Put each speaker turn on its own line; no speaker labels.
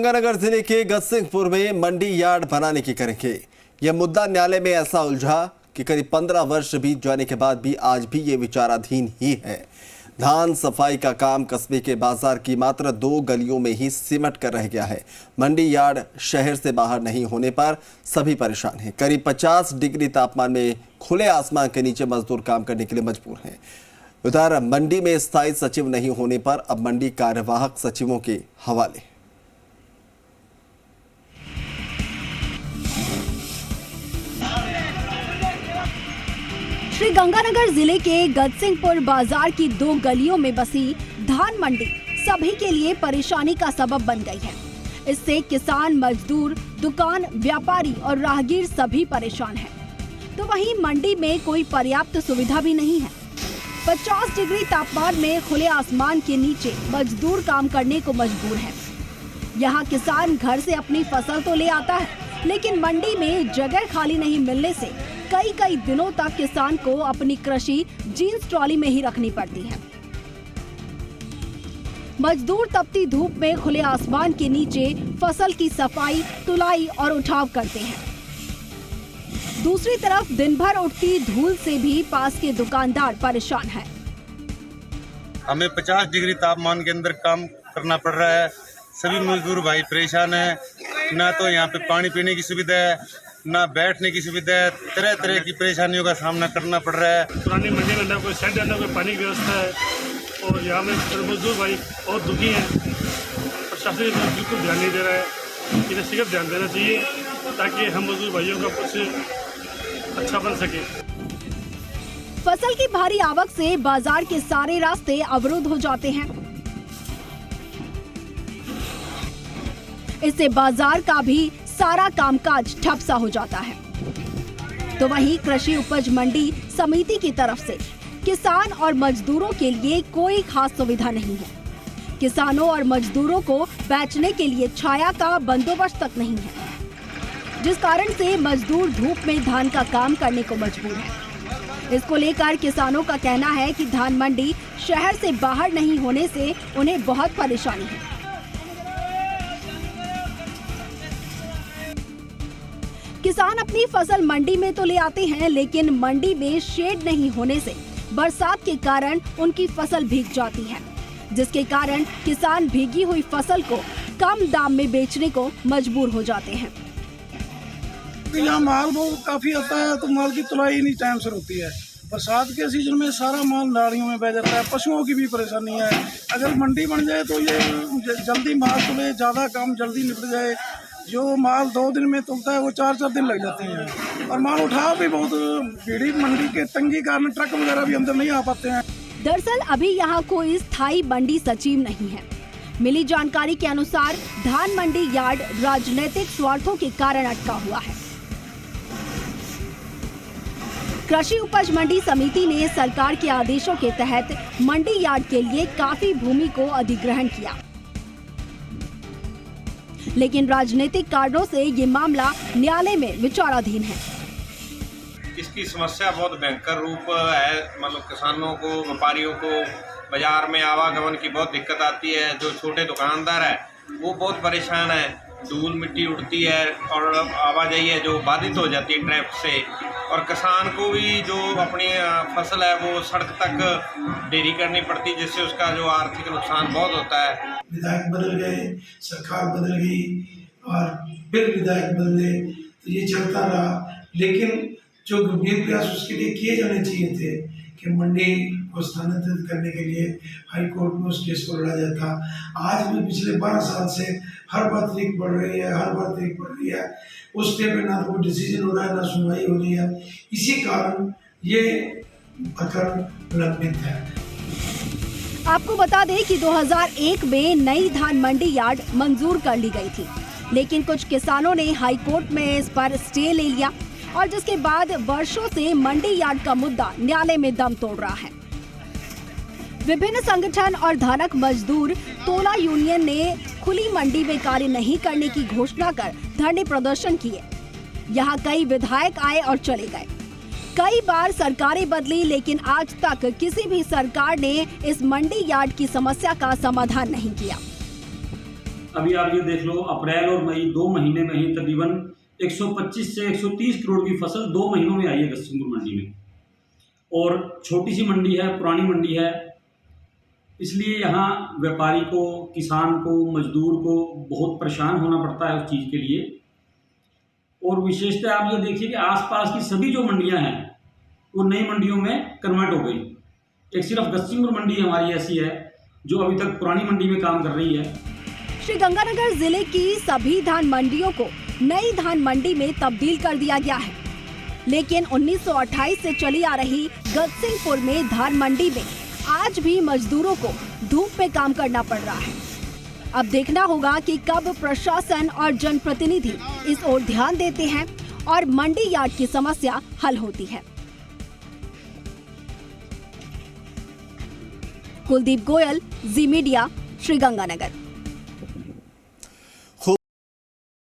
गंगानगर जिले के गजसिंहपुर में मंडी यार्ड बनाने की करेंगे। यह मुद्दा न्यायालय में ऐसा उलझा कि करीब 15 वर्ष बीत जाने के बाद भी आज भी ये विचाराधीन ही है। धान सफाई का काम कस्बे के बाजार की मात्र 2 गलियों में ही सिमट कर रह गया है। मंडी यार्ड शहर से बाहर नहीं होने पर सभी परेशान हैं। करीब 50 डिग्री तापमान में खुले आसमान के नीचे मजदूर काम करने के लिए मजबूर हैं। उधर मंडी में स्थायी सचिव नहीं होने पर अब मंडी कार्यवाहक सचिवों के हवाले।
श्री गंगानगर जिले के गजसिंहपुर बाजार की 2 गलियों में बसी धान मंडी सभी के लिए परेशानी का सबब बन गई है। इससे किसान, मजदूर, दुकान, व्यापारी और राहगीर सभी परेशान हैं। तो वहीं मंडी में कोई पर्याप्त सुविधा भी नहीं है। 50 डिग्री तापमान में खुले आसमान के नीचे मजदूर काम करने को मजबूर है। यहाँ किसान घर से अपनी फसल तो ले आता है, लेकिन मंडी में जगह खाली नहीं मिलने से कई दिनों तक किसान को अपनी कृषि जींस ट्रॉली में ही रखनी पड़ती है। मजदूर तपती धूप में खुले आसमान के नीचे फसल की सफाई, तुलाई और उठाव करते हैं। दूसरी तरफ दिन भर उठती धूल से भी पास के दुकानदार परेशान हैं।
हमें 50 डिग्री तापमान के अंदर काम करना पड़ रहा है। सभी मजदूर भाई परेशान हैं। ना तो यहाँ पे पानी पीने की सुविधा है, ना बैठने की सुविधा है। तरह तरह की परेशानियों का सामना करना पड़ रहा है।
पुरानी मंडी में ना कोई शेड है, ना कोई पानी की व्यवस्था है और यहाँ में मजदूर भाई बहुत दुखी हैं। प्रशासन बिल्कुल ध्यान नहीं दे रहा है। इन्हें शीघ्र ध्यान देना चाहिए ताकि हम मजदूर भाइयों का कुछ अच्छा बन सके।
फसल की भारी आवक से बाजार के सारे रास्ते अवरुद्ध हो जाते हैं। इससे बाजार का भी सारा कामकाज ठप सा हो जाता है। तो वहीं कृषि उपज मंडी समिति की तरफ से किसान और मजदूरों के लिए कोई खास सुविधा नहीं है। किसानों और मजदूरों को बेचने के लिए छाया का बंदोबस्त तक नहीं है, जिस कारण से मजदूर धूप में धान का काम करने को मजबूर है। इसको लेकर किसानों का कहना है कि धान मंडी शहर से बाहर नहीं होने से उन्हें बहुत परेशानी है। किसान अपनी फसल मंडी में तो ले आते हैं, लेकिन मंडी में शेड नहीं होने से बरसात के कारण उनकी फसल भीग जाती है, जिसके कारण किसान भीगी हुई फसल को कम दाम में बेचने को मजबूर हो जाते हैं।
यहाँ माल वो काफी आता है तो माल की तुलाई नहीं टाइम से होती है। बरसात के सीजन में सारा माल नालियों में बह जाता है। पशुओं की भी परेशानी है। अगर मंडी बन जाए तो ये जल्दी माल तुले, ज्यादा काम जल्दी निपट जाए। जो माल 2 दिन में तुलता है वो 4-4 दिन लग जाते हैं और माल उठाव भी बहुत भीड़ी मंडी के तंगी कारण ट्रक वगैरह भी अंदर नहीं आ पाते हैं।
दरअसल अभी यहाँ कोई स्थायी मंडी सचिव नहीं है। मिली जानकारी के अनुसार धान मंडी यार्ड राजनीतिक स्वार्थों के कारण अटका हुआ है। कृषि उपज मंडी समिति ने सरकार के आदेशों के तहत मंडी यार्ड के लिए काफी भूमि को अधिग्रहण किया, लेकिन राजनीतिक कारणों से ये मामला न्यायालय में विचाराधीन है।
इसकी समस्या बहुत भयंकर रूप है। मतलब किसानों को, व्यापारियों को बाजार में आवागमन की बहुत दिक्कत आती है। जो छोटे दुकानदार है वो बहुत परेशान है। धूल मिट्टी उड़ती है और आवाजाही है जो बाधित हो जाती है ट्रैफिक से। और किसान को भी जो अपनी फसल है वो सड़क तक ढेरी करनी पड़ती है, जिससे उसका जो आर्थिक नुकसान बहुत होता है।
विधायक बदल गए, सरकार बदल गई और फिर विधायक बदले तो ये चलता रहा। लेकिन जो गंभीर प्रयास उसके लिए किए जाने चाहिए थे कि मंडी को स्थानांतरित करने के लिए हाई कोर्ट में उस केस को लड़ा जाता। आज भी पिछले 12 साल से हर बार तारीख बढ़ रही है, उस स्टे पे ना तो कोई डिसीजन हो रहा है, ना सुनवाई हो रही है। इसी कारण ये प्रकरण लंबित है।
आपको बता दें कि 2001 में नई धान मंडी यार्ड मंजूर कर ली गई थी, लेकिन कुछ किसानों ने हाई कोर्ट में इस पर स्टे ले लिया और जिसके बाद वर्षों से मंडी यार्ड का मुद्दा न्यायालय में दम तोड़ रहा है। विभिन्न संगठन और धानक मजदूर तोला यूनियन ने खुली मंडी में कार्य नहीं करने की घोषणा कर धरने प्रदर्शन किए। यहाँ कई विधायक आए और चले गए। कई बार सरकारें बदली, लेकिन आज तक किसी भी सरकार ने इस मंडी यार्ड की समस्या का समाधान नहीं किया।
अभी आप ये देख लो, अप्रैल और मई 2 महीने में ही तकरीबन 125 से 130 करोड़ की फसल 2 महीनों में आई है गतसिंहपुर मंडी में। और छोटी सी मंडी है, पुरानी मंडी है, इसलिए यहाँ व्यापारी को, किसान को, मजदूर को बहुत परेशान होना पड़ता है उस चीज़ के लिए। और विशेषतः आप ये देखिए कि आसपास की सभी जो मंडियाँ हैं वो नई मंडियों में कन्वर्ट हो गई। एक सिर्फ गतसिंहपुर मंडी हमारी ऐसी है जो अभी तक पुरानी मंडी में काम कर रही है।
श्रीगंगानगर जिले की सभी धान मंडियों को नई धान मंडी में तब्दील कर दिया गया है, लेकिन 1928 से चली आ रही गतसिंहपुर में धान मंडी में आज भी मजदूरों को धूप में काम करना पड़ रहा है। अब देखना होगा कि कब प्रशासन और जनप्रतिनिधि इस ओर ध्यान देते हैं और मंडी यार्ड की समस्या हल होती है। कुलदीप गोयल, जी मीडिया, श्रीगंगानगर।